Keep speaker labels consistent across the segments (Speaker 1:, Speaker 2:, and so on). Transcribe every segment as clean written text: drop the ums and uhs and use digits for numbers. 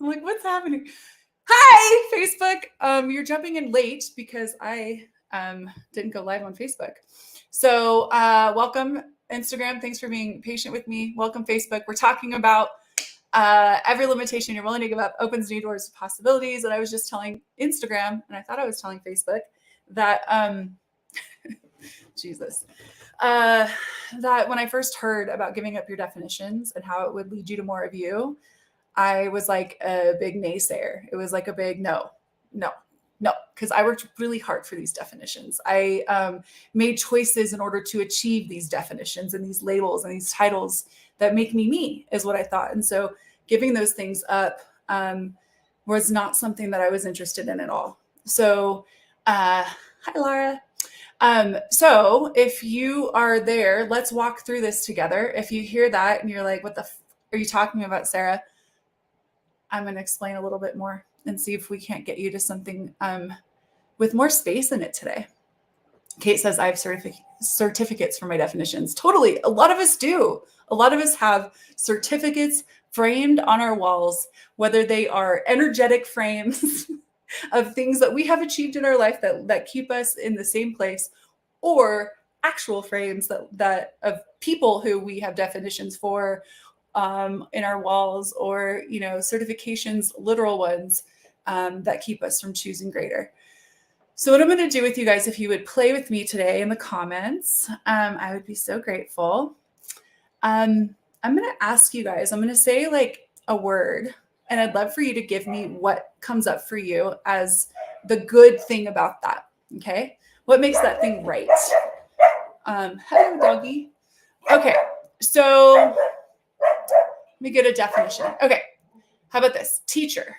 Speaker 1: I'm like, what's happening? Hi, Facebook. You're jumping in late because I didn't go live on Facebook. So welcome, Instagram. Thanks for being patient with me. Welcome, Facebook. We're talking about every limitation you're willing to give up opens new doors to possibilities. And I was just telling Instagram, and I thought I was telling Facebook, that Jesus, that when I first heard about giving up your definitions and how it would lead you to more of you, I was like a big naysayer. It was like a big no, because I worked really hard for these definitions. I made choices in order to achieve these definitions and these labels and these titles that make me, is what I thought. And so giving those things up was not something that I was interested in at all. So, hi, Laura. So if you are there, let's walk through this together. If you hear that and you're like, what the are you talking about, Sarah? I'm going to explain a little bit more and see if we can't get you to something with more space in it today. Kate says, I have certificates for my definitions. Totally. A lot of us do. A lot of us have certificates framed on our walls, whether they are energetic frames of things that we have achieved in our life that keep us in the same place, or actual frames that of people who we have definitions for in our walls, or certifications, literal ones, that keep us from choosing greater. So what I'm going to do with you guys, if you would play with me today in the comments, I would be so grateful. I'm going to ask you guys, I'm going to say like a word, and I'd love for you to give me what comes up for you as the good thing about that. Okay. What makes that thing right? Hello, doggy. Okay. So let me get a definition. Okay. How about this? Teacher.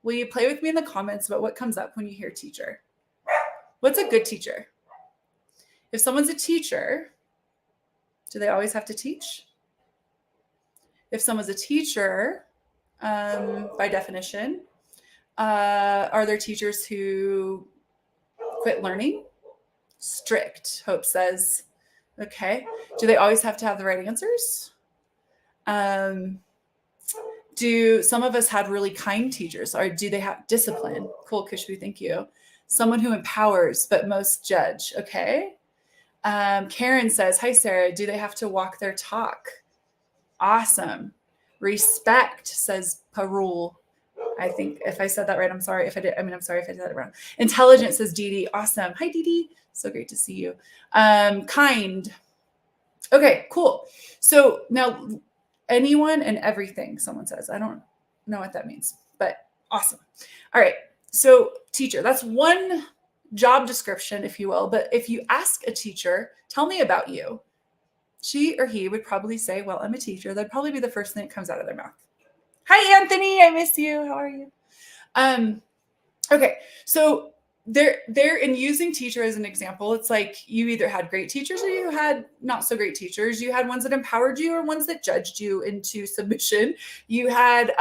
Speaker 1: Will you play with me in the comments about what comes up when you hear teacher? What's a good teacher? If someone's a teacher, do they always have to teach? If someone's a teacher, by definition, are there teachers who quit learning? Strict, Hope says. Okay. Do they always have to have the right answers? Do some of us have really kind teachers, or do they have discipline? Cool, Kishbu, thank you. Someone who empowers, but most judge. Okay. Karen says, hi, Sarah. Do they have to walk their talk? Awesome. Respect, says Parul. I think if I said that right, I'm sorry if I did. I'm sorry if I said it wrong. Intelligence, says Dee Dee. Awesome. Hi, Dee Dee. So great to see you. Kind. Okay, cool. So now anyone and everything, someone says. I don't know what that means, but awesome. All right. So teacher, that's one job description, if you will. But if you ask a teacher, tell me about you, she or he would probably say, well, I'm a teacher. That'd probably be the first thing that comes out of their mouth. Hi, Anthony. I miss you. How are you? Okay. So they're in using teacher as an example. It's like you either had great teachers or you had not so great teachers. You had ones that empowered you or ones that judged you into submission. You had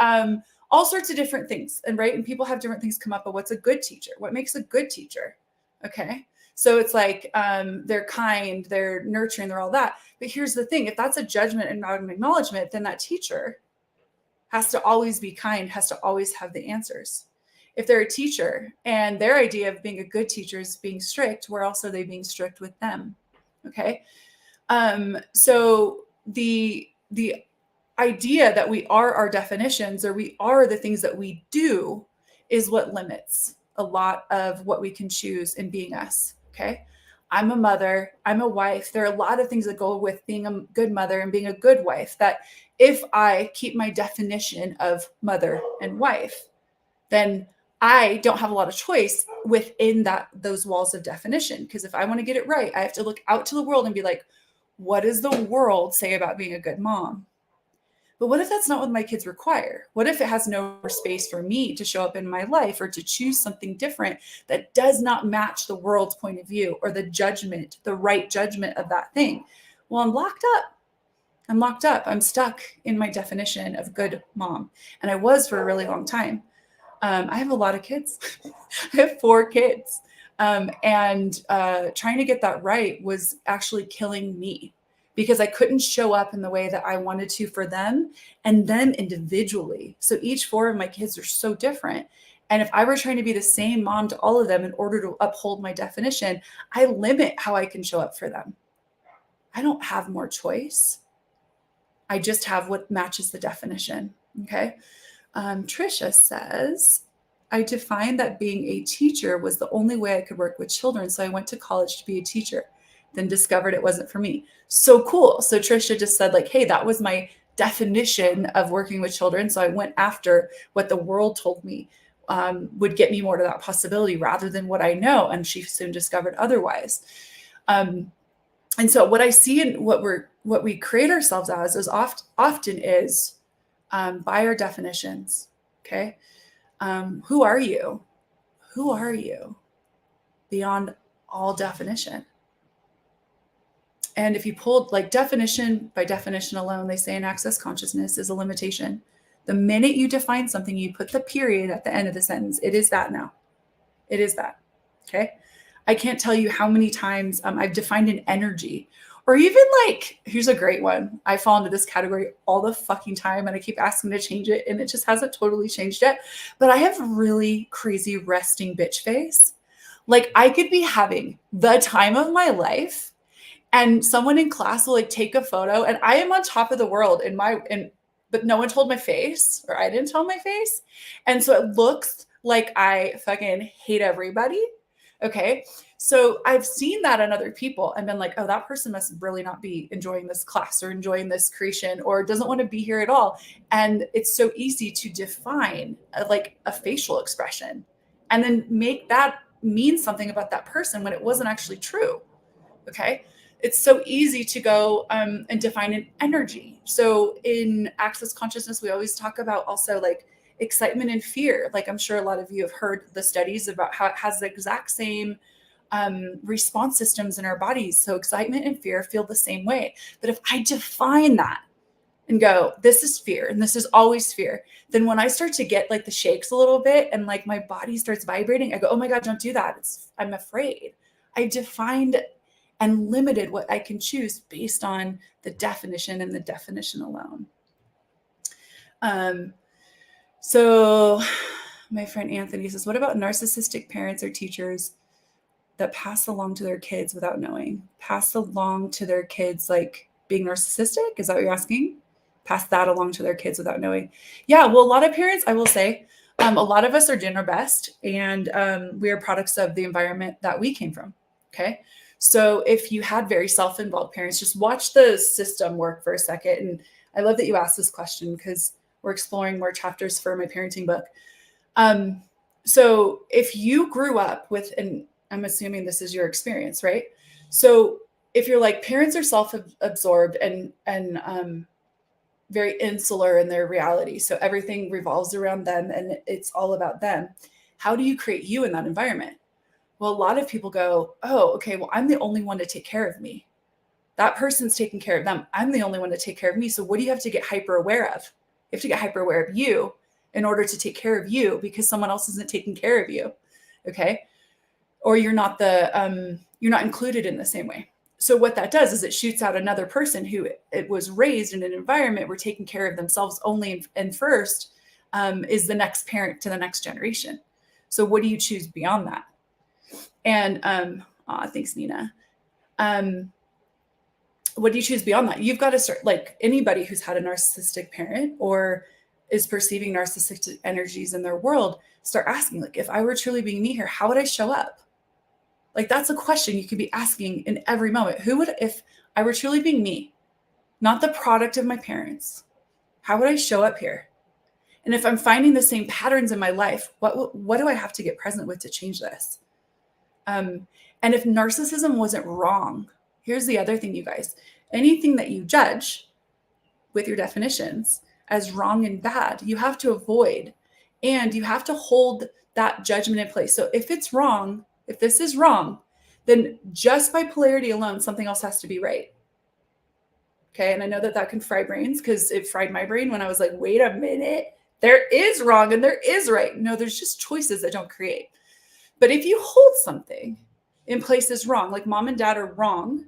Speaker 1: all sorts of different things, and people have different things come up. But what's a good teacher? What makes a good teacher? Okay. So it's like they're kind, they're nurturing, they're all that. But here's the thing. If that's a judgment and not an acknowledgement, then that teacher has to always be kind, has to always have the answers. If they're a teacher and their idea of being a good teacher is being strict, where else are they being strict with them? Okay. So the idea that we are our definitions, or we are the things that we do, is what limits a lot of what we can choose in being us. Okay. I'm a mother, I'm a wife. There are a lot of things that go with being a good mother and being a good wife, that if I keep my definition of mother and wife, then I don't have a lot of choice within those walls of definition. Because if I want to get it right, I have to look out to the world and be like, what does the world say about being a good mom? But what if that's not what my kids require? What if it has no space for me to show up in my life, or to choose something different that does not match the world's point of view, or the judgment, the right judgment of that thing? Well, I'm locked up. I'm stuck in my definition of good mom. And I was for a really long time. I have a lot of kids. I have 4 kids. And trying to get that right was actually killing me, because I couldn't show up in the way that I wanted to for them and them individually. So each 4 of my kids are so different. And if I were trying to be the same mom to all of them in order to uphold my definition, I limit how I can show up for them. I don't have more choice. I just have what matches the definition. Okay. Trisha says, I defined that being a teacher was the only way I could work with children. So I went to college to be a teacher, then discovered it wasn't for me. So cool. So Trisha just said like, hey, that was my definition of working with children. So I went after what the world told me would get me more to that possibility rather than what I know. And she soon discovered otherwise. And so what I see in what we create ourselves as is often is by our definitions. Okay. Who are you? Who are you beyond all definition? And if you pulled like definition by definition alone, they say in access consciousness is a limitation. The minute you define something, you put the period at the end of the sentence. It is that now. It is that. Okay. I can't tell you how many times I've defined an energy, or even like, here's a great one. I fall into this category all the fucking time and I keep asking to change it and it just hasn't totally changed yet. But I have really crazy resting bitch face. Like I could be having the time of my life and someone in class will like take a photo and I am on top of the world but no one told my face, or I didn't tell my face. And so it looks like I fucking hate everybody. Okay. So I've seen that in other people and been like, oh, that person must really not be enjoying this class or enjoying this creation or doesn't want to be here at all. And it's so easy to define like a facial expression and then make that mean something about that person when it wasn't actually true. Okay. It's so easy to go and define an energy. So in access consciousness, we always talk about also like excitement and fear. Like I'm sure a lot of you have heard the studies about how it has the exact same response systems in our bodies. So excitement and fear feel the same way. But if I define that and go, this is fear and this is always fear, then when I start to get like the shakes a little bit and like my body starts vibrating, I go, oh my God, don't do that. I'm afraid. I defined and limited what I can choose based on the definition and the definition alone. So my friend Anthony says, what about narcissistic parents or teachers that pass along to their kids without knowing? Pass along to their kids like being narcissistic? Is that what you're asking? Pass that along to their kids without knowing? Yeah, well, a lot of parents, I will say, a lot of us are doing our best and we are products of the environment that we came from. Okay. So if you had very self-involved parents, just watch the system work for a second. And I love that you asked this question because we're exploring more chapters for my parenting book. So if you grew up with, and I'm assuming this is your experience, right? So if you're like parents are self-absorbed and very insular in their reality, so everything revolves around them and it's all about them, how do you create you in that environment? Well, a lot of people go, oh, okay, well, I'm the only one to take care of me. That person's taking care of them. I'm the only one to take care of me. So what do you have to get hyper aware of? You have to get hyper aware of you in order to take care of you because someone else isn't taking care of you. Okay. Or you're not included in the same way. So what that does is it shoots out another person who it was raised in an environment where taking care of themselves only and first is the next parent to the next generation. So what do you choose beyond that? And thanks, Nina. What do you choose beyond that? You've got to start, like anybody who's had a narcissistic parent or is perceiving narcissistic energies in their world, start asking, like, if I were truly being me here, how would I show up? Like, that's a question you could be asking in every moment. If I were truly being me, not the product of my parents, how would I show up here? And if I'm finding the same patterns in my life, what do I have to get present with to change this? And if narcissism wasn't wrong, here's the other thing, you guys, anything that you judge with your definitions as wrong and bad, you have to avoid, and you have to hold that judgment in place. So if it's wrong, if this is wrong, then just by polarity alone, something else has to be right. Okay. And I know that can fry brains because it fried my brain when I was like, wait a minute, there is wrong and there is right. No, there's just choices that don't create. But if you hold something in place as wrong, like mom and dad are wrong,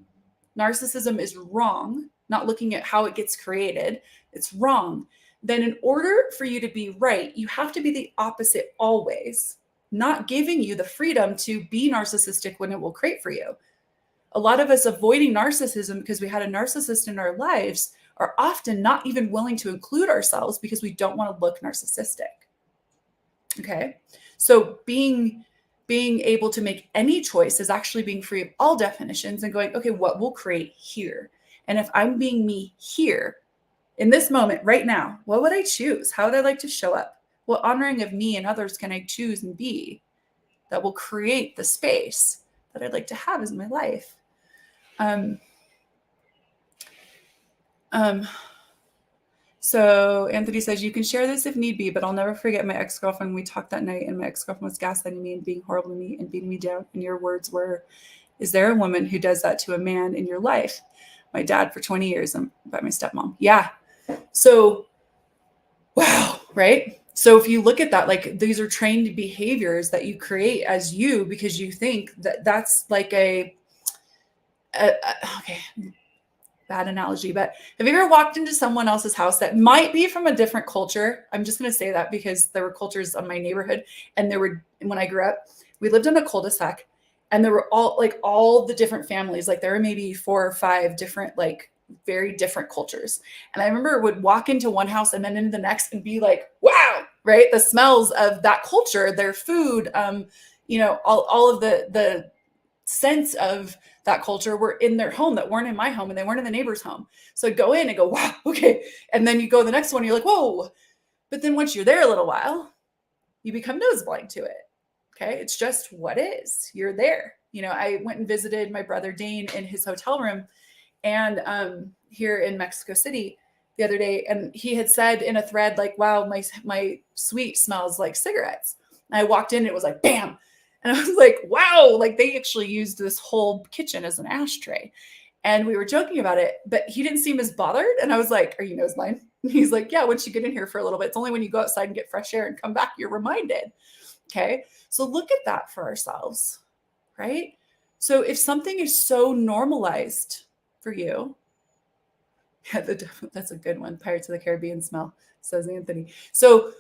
Speaker 1: narcissism is wrong, not looking at how it gets created, it's wrong, then in order for you to be right, you have to be the opposite always, not giving you the freedom to be narcissistic when it will create for you. A lot of us avoiding narcissism because we had a narcissist in our lives are often not even willing to include ourselves because we don't want to look narcissistic. Okay. So being able to make any choice is actually being free of all definitions and going, okay, what will create here? And if I'm being me here in this moment right now, what would I choose? How would I like to show up? What honoring of me and others can I choose and be that will create the space that I'd like to have in my life? So Anthony says, you can share this if need be, but I'll never forget my ex-girlfriend. We talked that night and my ex-girlfriend was gaslighting me and being horrible to me and beating me down. And your words were, is there a woman who does that to a man in your life? My dad for 20 years and by my stepmom. Yeah. So, wow. Right. So if you look at that, like these are trained behaviors that you create as you, because you think that that's like okay, bad analogy, but have you ever walked into someone else's house that might be from a different culture? I'm just going to say that because there were cultures on my neighborhood, and when I grew up, we lived in a cul-de-sac, and there were all the different families. Like there were maybe 4 or 5 different, like very different cultures. And I remember would walk into one house and then into the next and be like, wow, right? The smells of that culture, their food, all of the sense of that culture were in their home that weren't in my home and they weren't in the neighbor's home. So I'd go in and go, wow, okay. And then you go to the next one, you're like, whoa. But then once you're there a little while, you become nose blind to it. Okay. It's just what is. You're there. I went and visited my brother Dane in his hotel room and here in Mexico City the other day. And he had said in a thread, like, wow, my suite smells like cigarettes. And I walked in and it was like, bam. And I was like, wow, like they actually used this whole kitchen as an ashtray. And we were joking about it, but he didn't seem as bothered. And I was like, are you nose blind? And he's like, yeah, once you get in here for a little bit, it's only when you go outside and get fresh air and come back, you're reminded. Okay. So look at that for ourselves, right? So if something is so normalized for you, yeah, that's a good one. Pirates of the Caribbean smell, says Anthony. So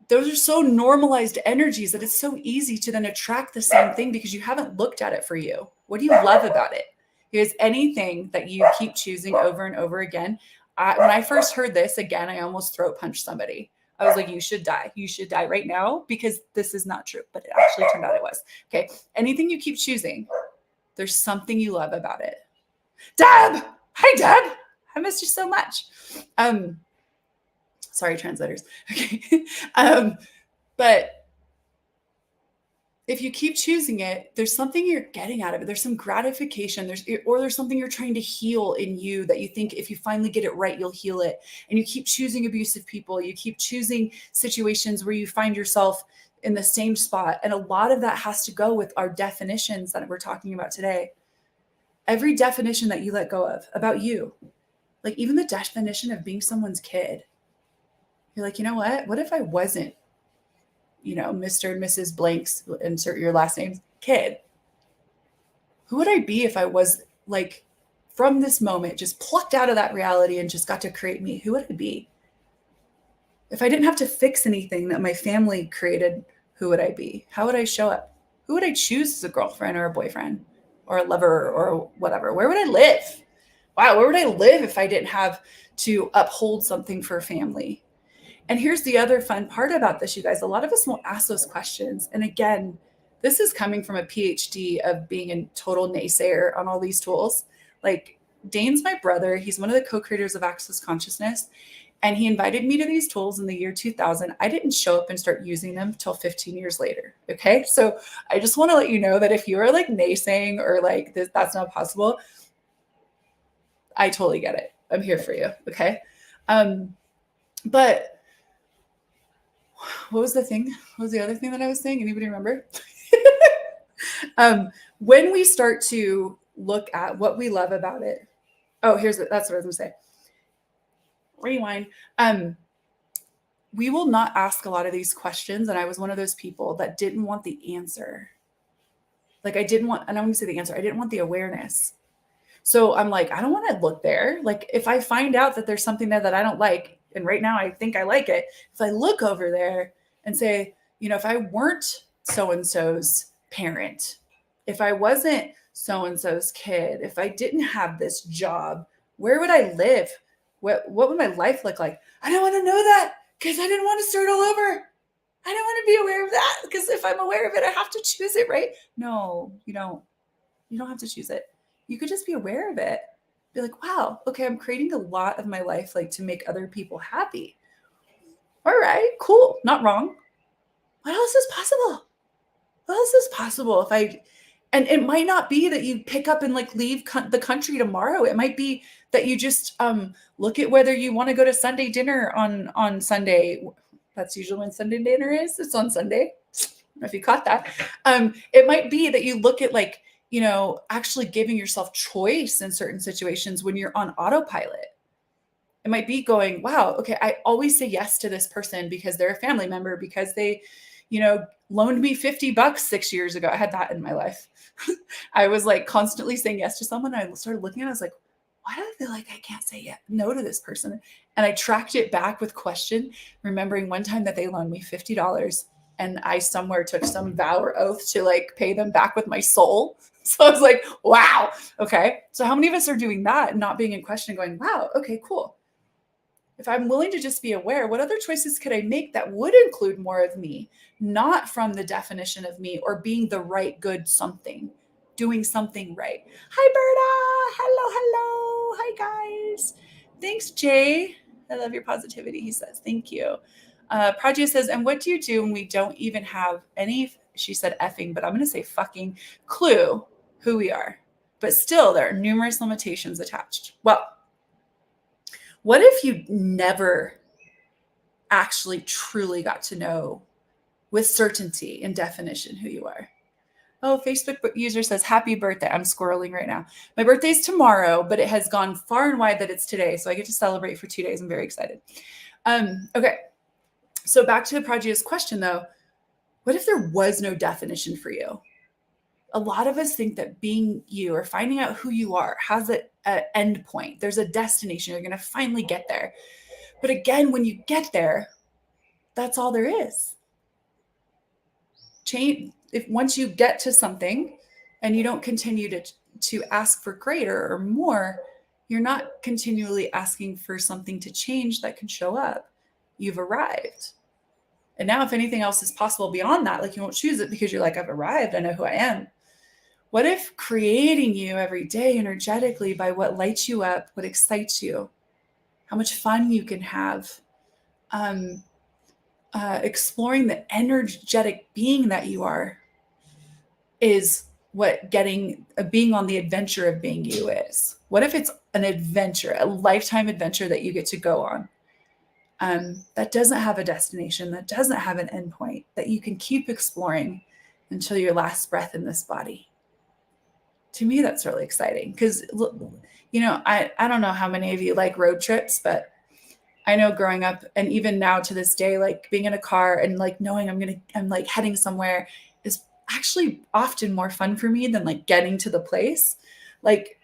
Speaker 1: those are so normalized energies that it's so easy to then attract the same thing because you haven't looked at it for you. What do you love about it? Here's anything that you keep choosing over and over again. When I first heard this, again, I almost throat punched somebody. I was like, you should die. You should die right now because this is not true. But it actually turned out it was. Okay. Anything you keep choosing, there's something you love about it. Deb! Hi, Deb! I missed you so much. Sorry, translators. Okay. But if you keep choosing it, there's something you're getting out of it. There's some gratification. There's something you're trying to heal in you that you think if you finally get it right, you'll heal it. And you keep choosing abusive people. You keep choosing situations where you find yourself in the same spot. And a lot of that has to go with our definitions that we're talking about today. Every definition that you let go of about you, like even the definition of being someone's kid. You're like, you know what? What if I wasn't, Mr. and Mrs. Blanks, insert your last names, kid? Who would I be if I was like from this moment, just plucked out of that reality and just got to create me? Who would I be? If I didn't have to fix anything that my family created, who would I be? How would I show up? Who would I choose as a girlfriend or a boyfriend or a lover or whatever? Where would I live? Wow, where would I live if I didn't have to uphold something for family? And here's the other fun part about this, you guys. A lot of us won't ask those questions. And again, this is coming from a PhD of being a total naysayer on all these tools. Like Dane's my brother. He's one of the co-creators of Access Consciousness. And he invited me to these tools in the year 2000. I didn't show up and start using them till 15 years later. Okay. So I just want to let you know that if you are like naysaying or like this, that's not possible, I totally get it. I'm here for you. Okay. But what was the thing? What was the other thing that I was saying? Anybody remember? When we start to look at what we love about it. Oh, that's what I was going to say. Rewind. We will not ask a lot of these questions. And I was one of those people that didn't want the answer. Like I didn't want, and I'm going to say the answer. I didn't want the awareness. So I'm like, I don't want to look there. Like if I find out that there's something there that I don't like, and right now I think I like it, if I look over there and say, if I weren't so-and-so's parent, if I wasn't so-and-so's kid, if I didn't have this job, where would I live? What would my life look like? I don't want to know that because I didn't want to start all over. I don't want to be aware of that because if I'm aware of it, I have to choose it, right? No, you don't. You don't have to choose it. You could just be aware of it. Be like, wow, okay, I'm creating a lot of my life like to make other people happy. All right, cool, not wrong. What else is possible? What else is possible if I and it might not be that you pick up and like leave the country tomorrow. It might be that you just look at whether you want to go to Sunday dinner on Sunday. That's usually when Sunday dinner is. It's on Sunday. I don't know if you caught that. It might be that you look at like, actually giving yourself choice in certain situations when you're on autopilot. It might be going, wow, okay, I always say yes to this person because they're a family member, because they, loaned me $50 6 years ago. I had that in my life. I was like constantly saying yes to someone. I started looking at it, I was like, why do I feel like I can't say no to this person? And I tracked it back with question, remembering one time that they loaned me $50 and I somewhere took some vow or oath to like pay them back with my soul. So I was like, wow, okay. So how many of us are doing that and not being in question, going, wow, okay, cool. If I'm willing to just be aware, what other choices could I make that would include more of me, not from the definition of me or being the right, good something, doing something right. Hi, Berta. Hello. Hi, guys. Thanks, Jay. I love your positivity, he says. Thank you. Prajia says, and what do you do when we don't even have any, she said effing, but I'm going to say fucking clue who we are. But still, there are numerous limitations attached. Well, what if you never actually truly got to know with certainty and definition who you are? Oh, Facebook user says, happy birthday. I'm squirreling right now. My birthday's tomorrow, but it has gone far and wide that it's today. So I get to celebrate for 2 days. I'm very excited. Okay. So back to Prajia's question though. What if there was no definition for you? A lot of us think that being you or finding out who you are has an end point. There's a destination. You're going to finally get there. But again, when you get there, that's all there is. Change. If once you get to something and you don't continue to ask for greater or more, you're not continually asking for something to change that can show up. You've arrived. And now if anything else is possible beyond that, like you won't choose it because you're like, I've arrived. I know who I am. What if creating you every day energetically by what lights you up, what excites you, how much fun you can have, exploring the energetic being that you are is what being on the adventure of being you is. What if it's an adventure, a lifetime adventure that you get to go on, that doesn't have a destination, that doesn't have an endpoint, that you can keep exploring until your last breath in this body? To me, that's really exciting because, I don't know how many of you like road trips, but I know growing up and even now to this day, like being in a car and like knowing I'm like heading somewhere is actually often more fun for me than like getting to the place. Like,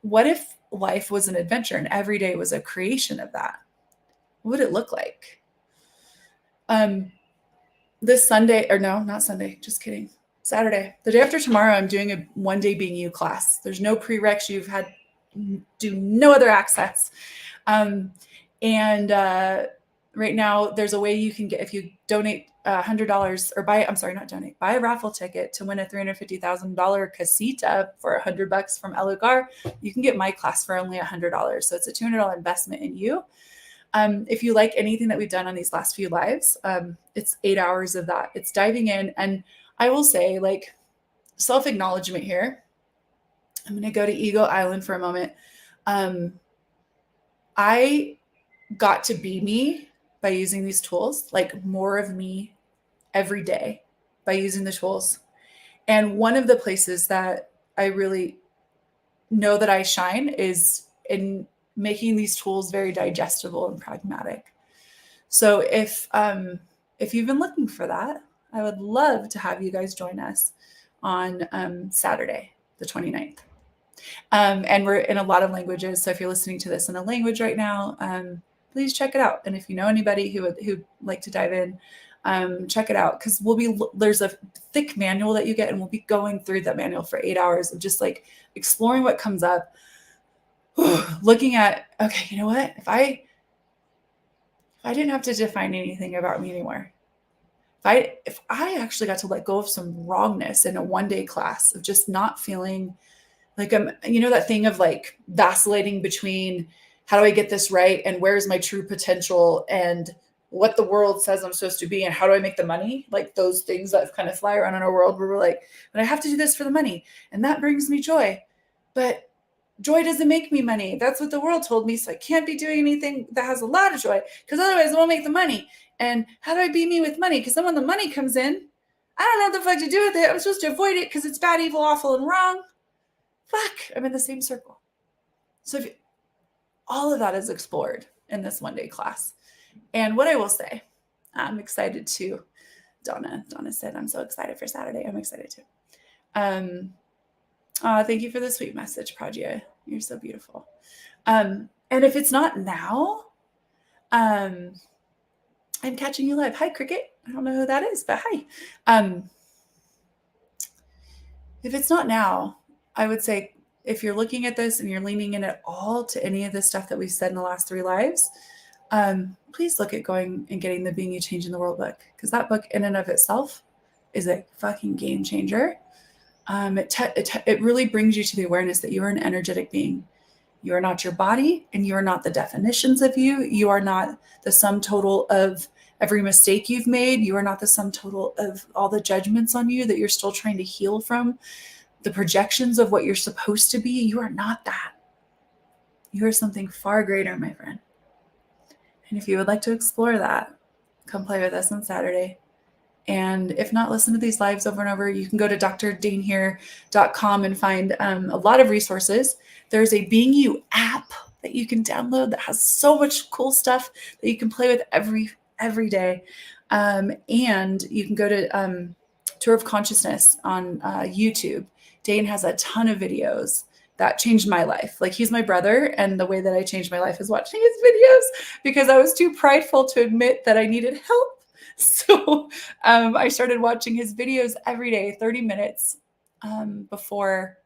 Speaker 1: what if life was an adventure and every day was a creation of that? What would it look like? This Sunday, or no, not Sunday, just kidding. Saturday, the day after tomorrow, I'm doing a 1 day being you class. There's no prereqs. You've had do no other access. Right now there's a way you can get, if you donate $100 or buy a raffle ticket to win a $350,000 casita for $100 from El Lugar, you can get my class for only $100. So it's a $200 investment in you. If you like anything that we've done on these last few lives, it's 8 hours of that. It's diving in. And I will say, like, self-acknowledgement here. I'm going to go to Ego Island for a moment. I got to be me by using these tools, like more of me every day by using the tools. And one of the places that I really know that I shine is in making these tools very digestible and pragmatic. So if you've been looking for that, I would love to have you guys join us on Saturday, the 29th. And we're in a lot of languages. So if you're listening to this in a language right now, please check it out. And if you know anybody who would like to dive in, check it out, because there's a thick manual that you get, and we'll be going through that manual for 8 hours of just like exploring what comes up, looking at, okay, you know what? If I didn't have to define anything about me anymore, if I actually got to let go of some wrongness in a 1-day class of just not feeling like that thing of like vacillating between how do I get this right and where's my true potential and what the world says I'm supposed to be and how do I make the money? Like those things that kind of fly around in our world where we're like, but I have to do this for the money and that brings me joy. But joy doesn't make me money. That's what the world told me. So I can't be doing anything that has a lot of joy because otherwise I won't make the money. And how do I be me with money? Because then when the money comes in, I don't know what the fuck to do with it. I'm supposed to avoid it because it's bad, evil, awful, and wrong. Fuck, I'm in the same circle. So all of that is explored in this 1-day class. And what I will say, I'm excited to, Donna said, I'm so excited for Saturday. I'm excited too. Thank you for the sweet message, Prajia. You're so beautiful. And if it's not now, I'm catching you live. Hi, Cricket. I don't know who that is, but hi. If it's not now, I would say if you're looking at this and you're leaning in at all to any of the stuff that we've said in the last 3 lives, please look at going and getting the Being You Change in the World book, because that book in and of itself is a fucking game changer. It really brings you to the awareness that you are an energetic being. You are not your body, and you are not the definitions of you. You are not the sum total of every mistake you've made. You are not the sum total of all the judgments on you that you're still trying to heal from, the projections of what you're supposed to be. You are not that. You are something far greater, my friend. And if you would like to explore that, come play with us on Saturday. And if not, listen to these lives over and over. You can go to drdanehere.com and find a lot of resources. There's a Being You app that you can download that has so much cool stuff that you can play with every day. And you can go to Tour of Consciousness on YouTube. Dane has a ton of videos that changed my life. Like, he's my brother, and the way that I changed my life is watching his videos, because I was too prideful to admit that I needed help. So I started watching his videos every day, 30 minutes before,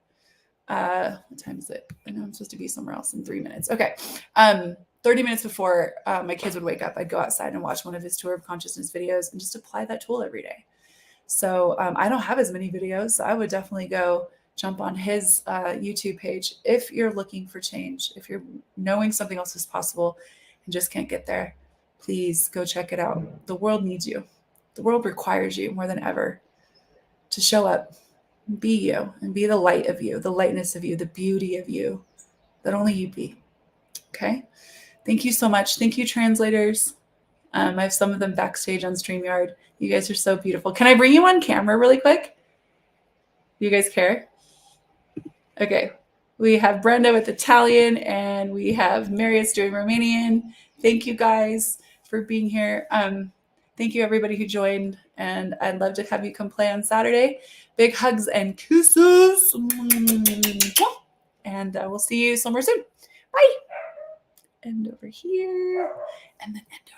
Speaker 1: what time is it? I know I'm supposed to be somewhere else in 3 minutes. Okay. 30 minutes before my kids would wake up, I'd go outside and watch one of his Tour of Consciousness videos and just apply that tool every day. So I don't have as many videos, so I would definitely go jump on his YouTube page if you're looking for change, if you're knowing something else is possible and just can't get there. Please go check it out. The world needs you. The world requires you more than ever to show up, be you, and be the light of you, the lightness of you, the beauty of you that only you be. Okay? Thank you so much. Thank you, translators. I have some of them backstage on StreamYard. You guys are so beautiful. Can I bring you on camera really quick? Do you guys care? Okay. We have Brenda with Italian, and we have Marius doing Romanian. Thank you guys for being here. Thank you everybody who joined, and I'd love to have you come play on Saturday. Big hugs and kisses. And we'll see you somewhere soon. Bye. End over here, and then end over